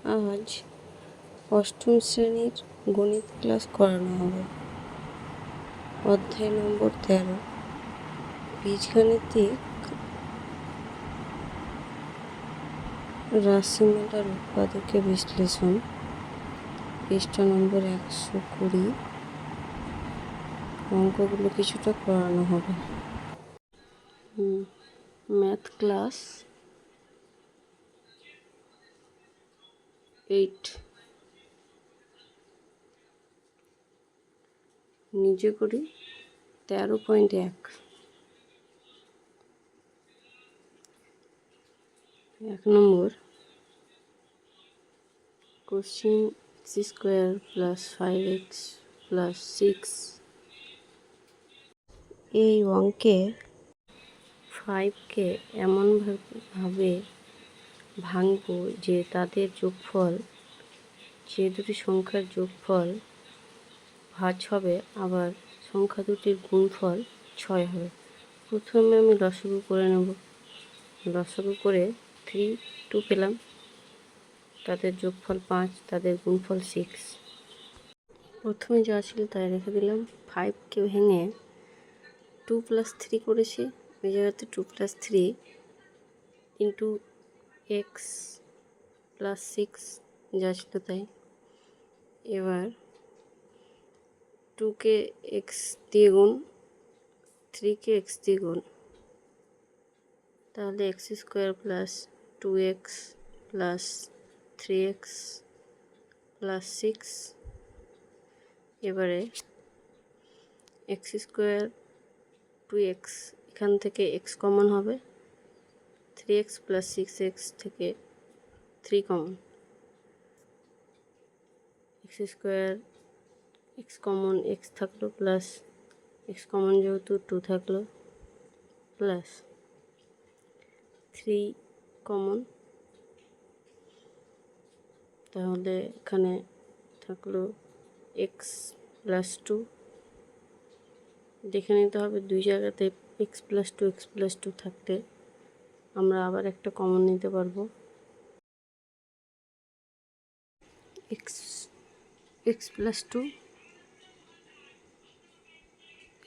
আজ অষ্টম শ্রেণীর গণিত ক্লাস করানো হবে। অধ্যায় নম্বর 13, বীজগাণিতিক রাশিমালার উৎপাদকের বিশ্লেষণ, পৃষ্ঠা নম্বর 120। অঙ্কগুলো কিছুটা করানো হবে। ম্যাথ ক্লাস 8 নিজে করি 13.1। 1 নম্বর কোশ্চিন x² + 5x + 6। এই অঙ্কে 5কে এমনভাবে ভাঙব যে তাদের যোগফল, যে দুটি সংখ্যার যোগফল ভাজ হবে, আবার সংখ্যা দুটির গুণফল 6 হবে। প্রথমে আমি লসাগু করে নেব। লসাগু করে 3, 2 পেলাম, তাদের যোগফল 5, তাদের গুণফল 6। প্রথমে যা ছিল তাই রেখে দিলাম। 5কে ভেঙে 2 + 3 করেছি। ওই জায়গাতে 2 + 3 ইন্টু x + 6 যা ছিল তাই। এবার 2কে x দিয়ে গুণ, 3কে x দিয়ে গুণ, তাহলে x² + 2x + 3x + 6। এবারে x² 2x, এখান থেকে x কমন হবে, 3x + 6x থেকে 3 common, x² x common, x থাকলো, প্লাস x কমন যেহেতু 2 থাকলো, প্লাস 3 কমন, তাহলে এখানে থাকলো x + 2। দেখে নিতে হবে দুই জায়গাতে x + 2 x + 2 থাকতে আমরা আবার একটা কমন নিতে পারবো। x + 2,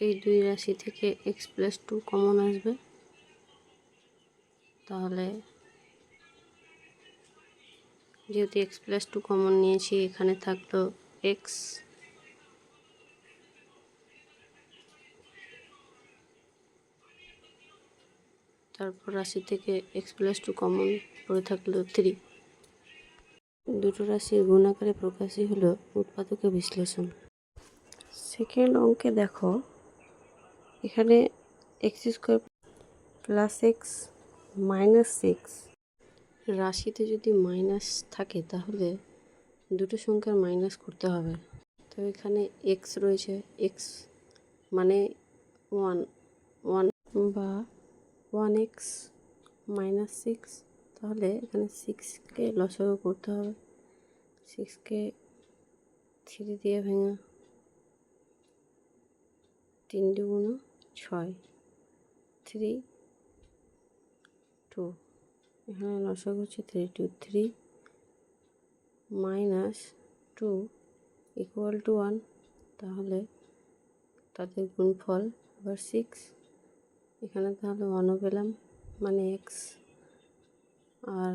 এই দুই রাশি থেকে x + 2 কমন আসবে, তাহলে যেহেতু x + 2 কমন নিয়েছি, এখানে থাকলো x, তারপর রাশি থেকে x + 2 কমন পড়ে থাকলো 3। দুটো রাশির গুণ আকারে প্রকাশই হলো উৎপাদকের বিশ্লেষণ। সেকেন্ড অঙ্কে দেখো, এখানে x² + x - 6 রাশিতে যদি মাইনাস থাকে তাহলে দুটো সংখ্যার মাইনাস করতে হবে। তো এখানে x রয়েছে, x মানে 1 বা 1x - 6, তাহলে এখানে 6কে লসাগু করতে হবে। 6কে 3 দিয়ে ভেঙে 3 × 2 = 6, 3, 2, এখানে লসাগু হচ্ছে 3 × 2 = 3 - 2 = 1, তাহলে তাদের গুণফল আবার 6। এখানে তাহলে 1ও পেলাম, মানে x, আর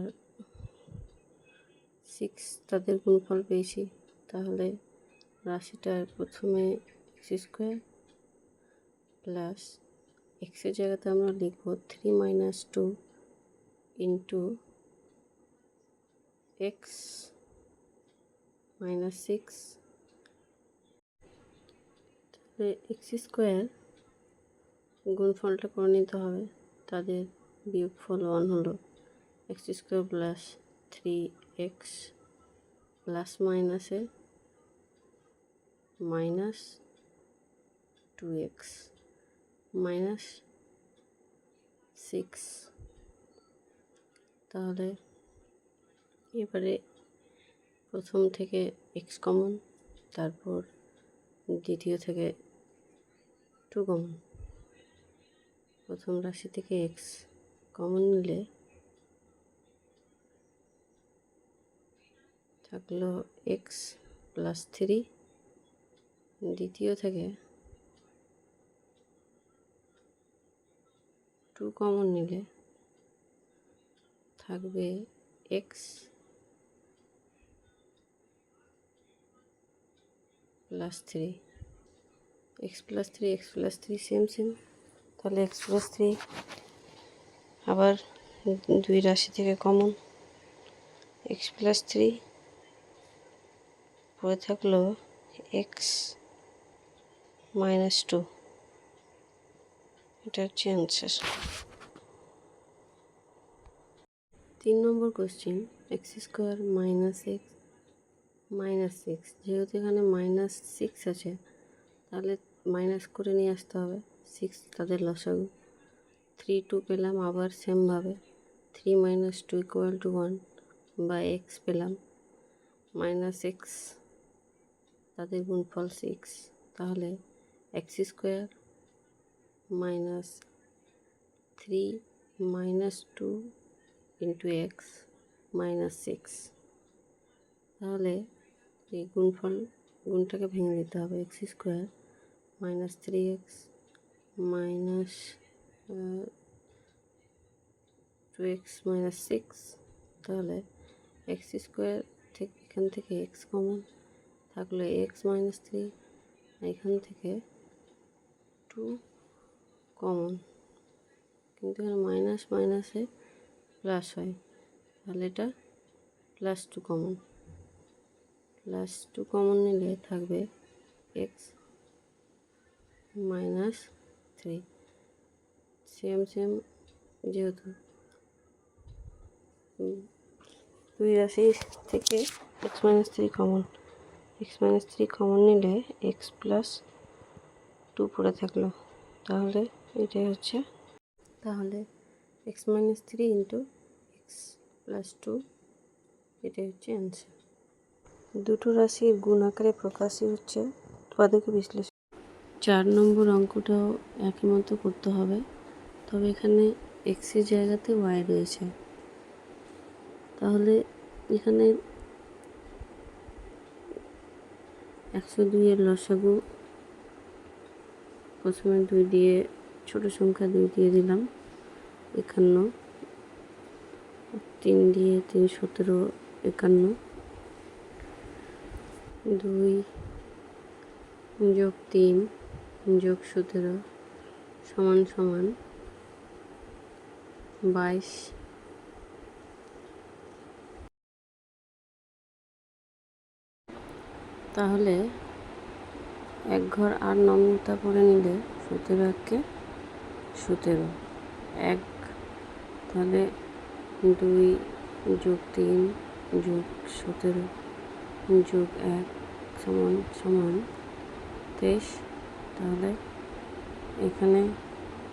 6 তাদের গুণফল পেয়েছি। তাহলে রাশিটার প্রথমে x² প্লাস এক্সের জায়গাতে আমরা লিখব 3 - 2 ইন্টু x - 6। তাহলে x² গুণফলটা করে নিতে হবে, তাদের বিয়োগফল 1 হলো। x² প্লাস 3x প্লাস মাইনাসে মাইনাস 2x মাইনাস 6। তাহলে এবারে প্রথম থেকে x কমন, তারপর দ্বিতীয় থেকে 2 কমন। প্রথম রাশি থেকে x কমন নিলে থাকলো এক্স প্লাস 3, দ্বিতীয় থেকে 2 কমন নিলে থাকবে x plus 3, x plus 3 same, তাহলে এক্স প্লাস 3 আবার 2 রাশি থেকে কমন, এক্স প্লাস 3 পড়ে থাকলো এক্স মাইনাস 2, এটা হচ্ছে অ্যান্সার। 3 নম্বর question, x square minus x minus 6, যেহেতু এখানে মাইনাস 6 আছে তাহলে মাইনাস করে নিয়ে আসতে হবে 6, তাদের লসাগু 3 2 পেলাম, আবার সেমভাবে 3 মাইনাস 2 ইকুয়াল টু 1 বা এক্স পেলাম, মাইনাস এক্স তাদের গুণফল 6, তাহলে x square minus 3 minus 2 into x minus 6, তাহলে এই গুণটাকে ভেঙে দিতে হবে, x square minus 3x minus 2x minus 6, তাহলে এক্স স্কোয়ার থেকে এখান থেকে এক্স কমন থাকলে এক্স মাইনাস 3, এখান থেকে 2 কমন, কিন্তু এখানে মাইনাস মাইনাসে প্লাস হয়, তাহলে এটা প্লাস 2 কমন, প্লাস 2 কমন নিলে থাকবে এক্স মাইনাস 3, সেম যেহেতু 2 রাশি থেকে x minus 3 common, x minus 3 common নিলে এক্স প্লাস 2 পড়ে থাকলো, তাহলে এটাই হচ্ছে, তাহলে x minus 3 into x plus 2 এটাই হচ্ছে অ্যান্সার। দুটো রাশির গুণ আকারে প্রকাশই হচ্ছে উৎপাদক বিশ্লেষণ। 4 নম্বর অঙ্কটাও একই মতো করতে হবে, তবে এখানে এক্সের জায়গাতে ওয়াই রয়েছে, তাহলে এখানে 102 এর লসাগু প্রথমে 2 দিয়ে ছোট সংখ্যা 2 দিয়ে দিলাম 51, 3 দিয়ে 3 17 51, 2 যোগ 3 যোগ 17 সমান সমান 22, তাহলে এক ঘর আর নম্রতা পড়ে নিলে 17 একে 17 1, তাহলে 2 যোগ 3 যোগ 17 যোগ 1 সমান সমান 23, তাহলে এখানে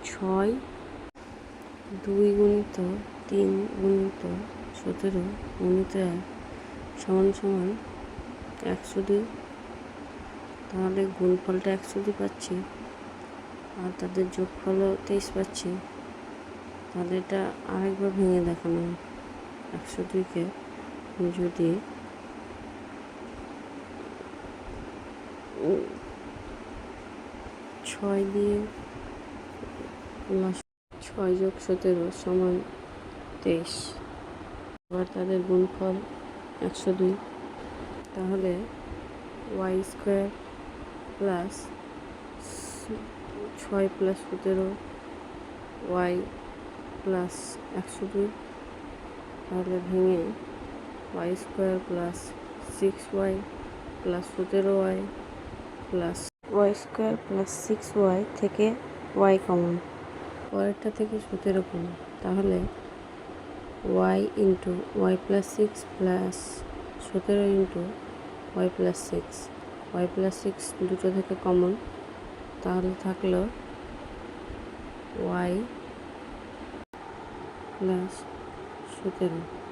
6 2 গুণিত 3 গুণিত 17 গুণিত 1 সমান সমান 102, তাহলে গুণফলটা 102 পাচ্ছি আর তাদের যোগফলও 23 পাচ্ছি, তাহলে এটা আরেকবার ভেঙে দেখানো, 102কে যদি 6 দিয়ে 6 যোগ 17 সমান 23, আবার তাদের গুণফল 102, তাহলে y square plus 6 plus 17 y plus 102, তাহলে ভেঙে y square plus 6y plus 17y plus y square plus 6y থেকে ওয়াই কমন, পরেরটা থেকে 17 কমন, তাহলে y into y plus 6 plus 17 into y plus 6, y plus 6 দুটো থেকে কমন, তাহলে থাকলো ওয়াই প্লাস 17।